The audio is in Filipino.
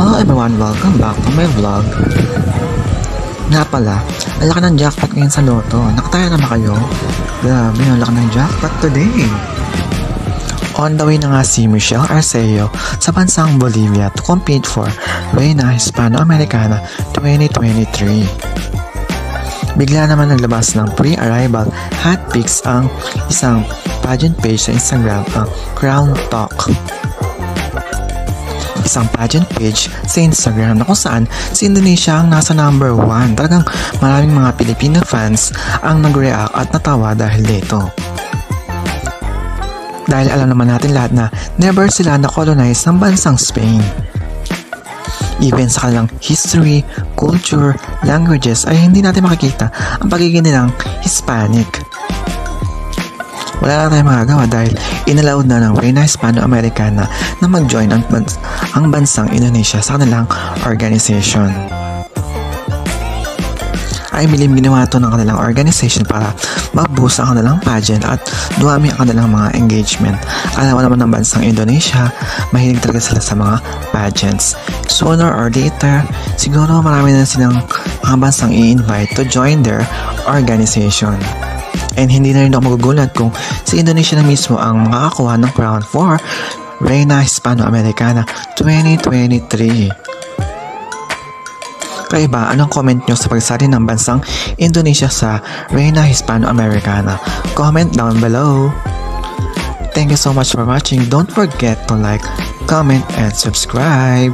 Hello everyone, welcome back to my vlog. Nga pala, ang laki ng jackpot ngayon sa loto. Nakataya na ba kayo? Grabe, ang laki ng jackpot today. On the way na nga si Michelle Arceo sa bansang Bolivia to compete for Reina Hispano-Americana 2023. Bigla naman naglabas ng pre-arrival hot pics ang isang pageant page sa Instagram, ang Crown Talk. Isang pageant page sa Instagram na kung saan si Indonesia ang nasa number 1. Talagang maraming mga Filipino fans ang nag-react at natawa dahil dito. Dahil alam naman natin lahat na never sila na-colonize ng bansang Spain. Even sa kanilang history, culture, languages ay hindi natin makikita ang pagiging nilang Hispanic. Wala na tayong magagawa dahil inallowed na ng Reina Hispano-Americana na mag-join ang bansang Indonesia sa kanilang organization. I believe ginawa ito ng kanilang organization para mag-boost ang kanilang pageant at dumami ang kanilang mga engagement. Alam naman ng bansang Indonesia, mahilig talaga sila sa mga pageants. Sooner or later, siguro marami na silang mga bansang i-invite to join their organization. And hindi na rin ako magugulat kung si Indonesia na mismo ang makakakuha ng crown for Reina Hispano-Americana 2023. Kaya ba, anong comment nyo sa pagsali ng bansang Indonesia sa Reina Hispano-Americana? Comment down below. Thank you so much for watching. Don't forget to like, comment, and subscribe.